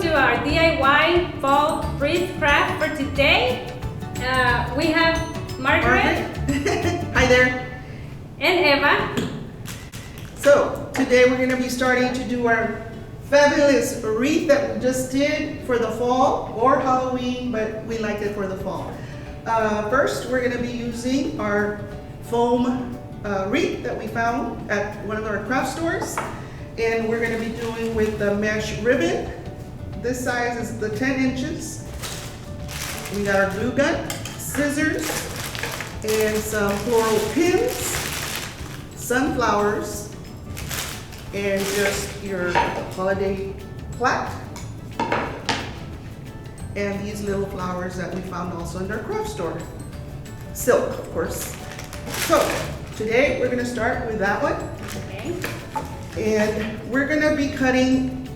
to our DIY fall wreath craft for today. We have Margaret. Hi there. And Eva. So today we're going to be starting to do our fabulous wreath that we just did for the fall or Halloween, but we like it for the fall. First, we're going to be using our foam wreath that we found at one of our craft stores. And we're going to be doing with the mesh ribbon. This size is the 10 inches. We got our glue gun, scissors, and some floral pins, sunflowers, and just your holiday plaque. And these little flowers that we found also in our craft store. Silk, of course. So today we're going to start with that one. Okay. And we're gonna be cutting,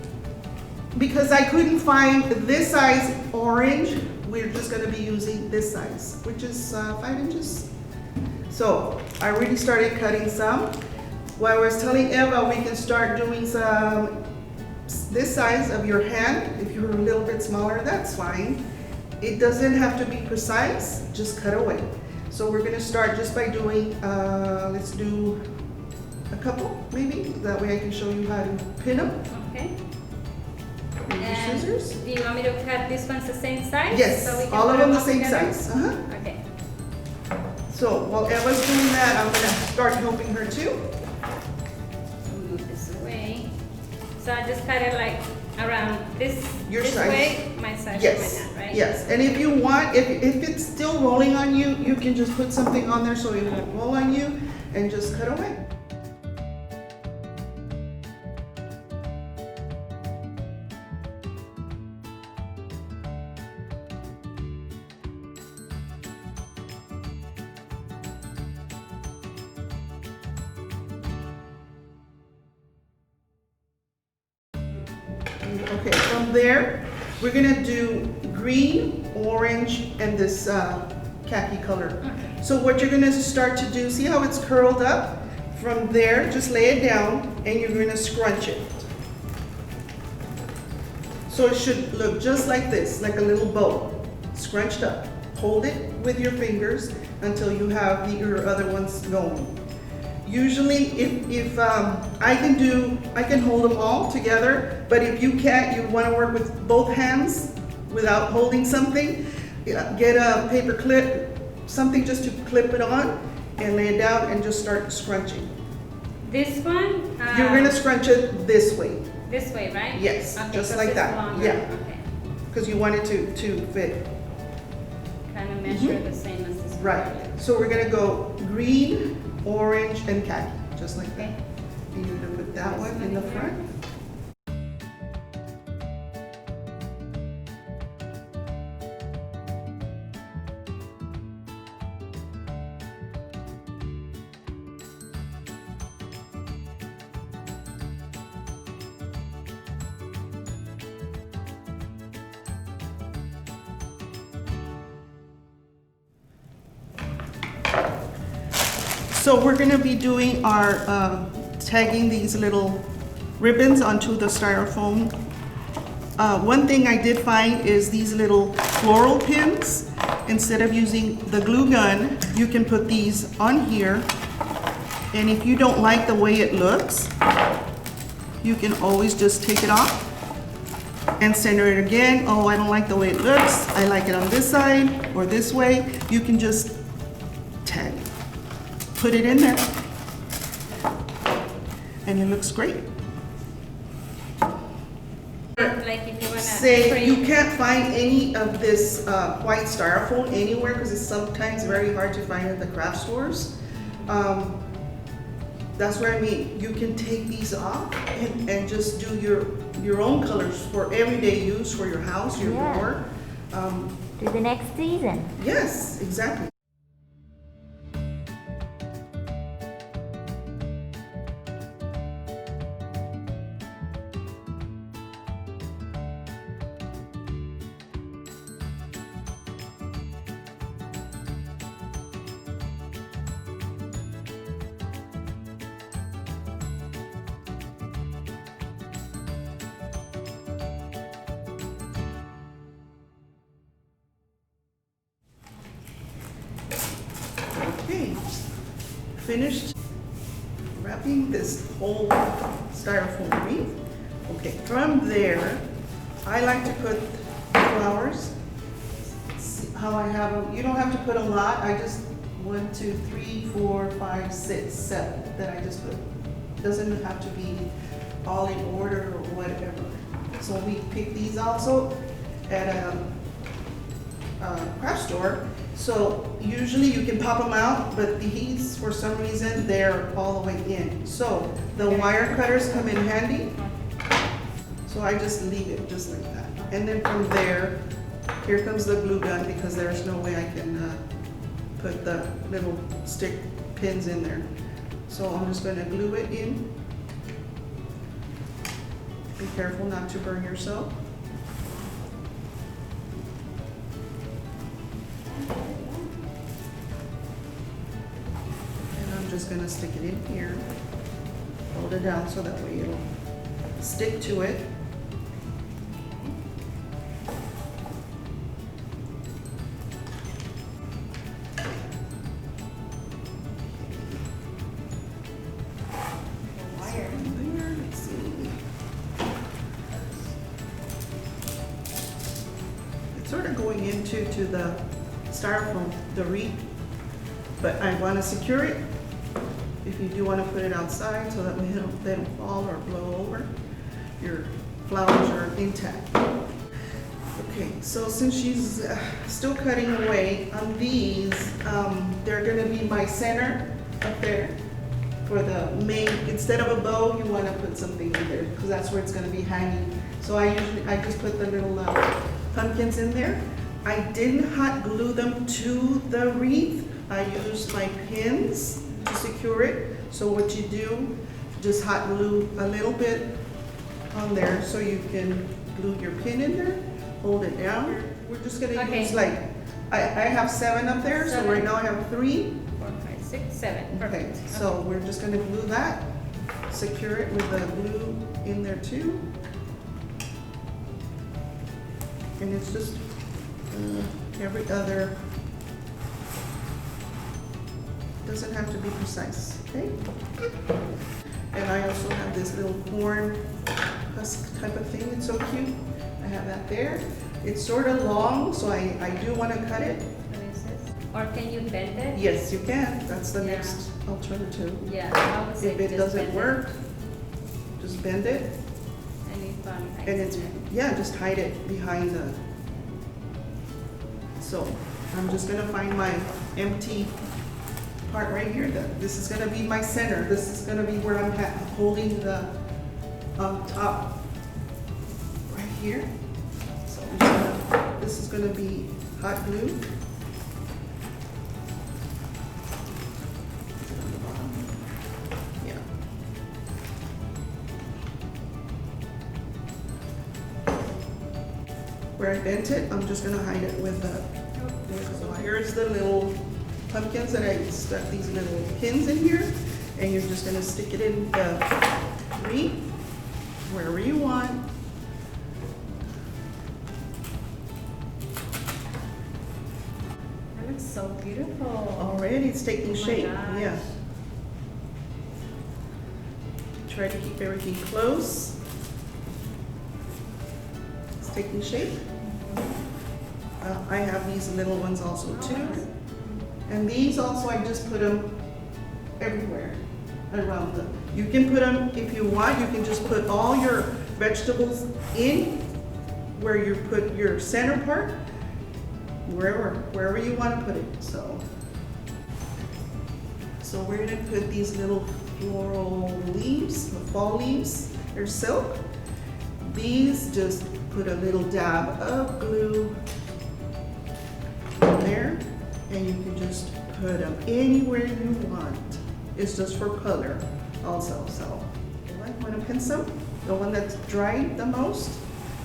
because I couldn't find this size orange, we're just gonna be using this size, which is 5 inches. So I already started cutting some. While I was telling Eva, we can start doing some this size of your hand. If you're a little bit smaller, that's fine. It doesn't have to be precise, just cut away. So we're gonna start just by doing, let's do a couple, maybe. That way I can show you how to pin them. Okay. With your scissors. Do you want me to cut these ones the same size? Yes, So we can all put of them the all same together? size. Okay. So while Eva's doing that, I'm gonna start helping her too. Move this away. So I just cut it like around this, Your this size. way, my size Yes, of my hand, right? yes. And if you want, if it's still rolling on you, you can just put something on there so it won't roll on you and just cut away. Okay, from there, we're gonna do green, orange, and this khaki color. Okay. So what you're gonna start to do, see how it's curled up? From there, just lay it down, and you're gonna scrunch it. So it should look just like this, like a little bow, scrunched up. Hold it with your fingers until you have your other ones going. Usually, if I can hold them all together, but if you can't, you want to work with both hands without holding something, get a paper clip, something just to clip it on, and lay it down and just start scrunching. This one? You're gonna scrunch it this way. This way, right? Yes, Okay, just 'cause like it's that. longer. Yeah. Okay. Because you want it to fit. Kind of measure the same as this one. Right. So we're gonna go green, orange, and khaki, just like that. And you're gonna put that one in the front. So we're gonna be doing our tagging these little ribbons onto the styrofoam. One thing I did find is these little floral pins. Instead of using the glue gun, you can put these on here. And if you don't like the way it looks, you can always just take it off and center it again. Oh, I don't like the way it looks. I like it on this side or this way. You can just tag it. Put it in there, and it looks great. Like if you want to Say you can't find any of this white styrofoam anywhere because it's sometimes very hard to find at the craft stores. That's what I mean. You can take these off and just do your own colors for everyday use for your house, your door. To the next season. Yes, exactly. finished wrapping this whole styrofoam wreath. Okay, from there, I like to put flowers. See how I have them. You don't have to put a lot. I just 1, 2, 3, 4, 5, 6, 7 that I just put. It doesn't have to be all in order or whatever. So we pick these also at a craft store. So usually you can pop them out, but these, for some reason, they're all the way in. So the wire cutters come in handy. So I just leave it just like that. And then from there, here comes the glue gun because there's no way I can put the little stick pins in there. So I'm just gonna glue it in. Be careful not to burn yourself. And I'm just gonna stick it in here. Hold it down so that way it'll stick to it. Sort of going into the styrofoam, the wreath, but I want to secure it. If you do want to put it outside so that they don't fall or blow over, your flowers are intact. Okay, so since she's still cutting away on these, they're going to be my center up there for the main. Instead of a bow, you want to put something in there because that's where it's going to be hanging. So I just put the little pumpkins in there. I didn't hot glue them to the wreath. I used my pins to secure it. So what you do, just hot glue a little bit on there so you can glue your pin in there, hold it down. We're just gonna use like, I have 7 up there, so right now I have 3. 4, 5, 6, 7. Okay, Perfect. so we're just gonna glue that, secure it with the glue in there too. And it's just every other, doesn't have to be precise, okay? And I also have this little corn husk type of thing, it's so cute. I have that there. It's sort of long, so I do want to cut it. What is this? Or can you bend it? Yes, you can, that's the Yeah. next alternative. Yeah, I would say If it just doesn't bend work, just bend it. And if And it's, yeah, just hide it behind the, so I'm just gonna find my empty part right here. This is gonna be my center. This is gonna be where I'm holding the top right here. So I'm just gonna, this is gonna be hot glue. Yeah. Where I bent it, I'm just gonna hide it with the, so here's the little pumpkins that I stuck these little pins in here, and you're just gonna stick it in the wreath, wherever you want. That looks so beautiful. Already, it's taking Oh my shape, gosh. yeah. Try to keep everything close. It's taking shape. I have these little ones also too. And these also, I just put them everywhere around them. You can put them, if you want, you can just put all your vegetables in where you put your center part, wherever you want to put it, so. So we're gonna put these little floral leaves, the fall leaves, they're silk. These, just put a little dab of glue there, and you can just put them anywhere you want. It's just for color also, so. You want to pin some? The one that's dried the most?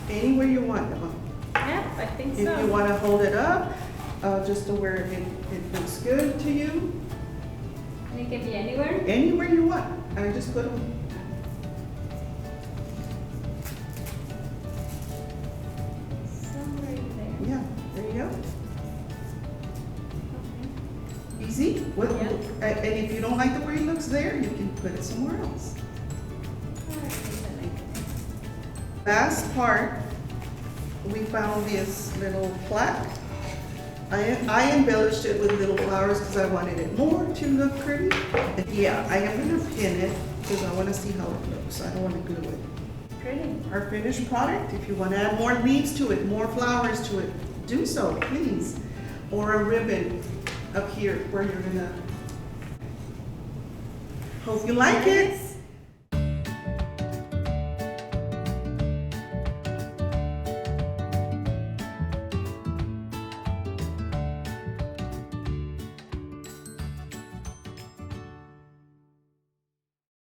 Anywhere you want them. Yeah, I think If so. you want to hold it up, just to where it looks good to you, And it can be anywhere. anywhere you want. I just put them. Somewhere in there. Yeah, there you go. Okay. easy. What, Yeah. and if you don't like the way it looks there, you can put it somewhere else. Last part, we found this little plaque. I embellished it with little flowers because I wanted it more to look pretty. And yeah, I am gonna pin it because I want to see how it looks. I don't want to glue it. Pretty. Our finished product, if you want to add more leaves to it, more flowers to it, do so, please. Or a ribbon up here where you're gonna. Hope you like it.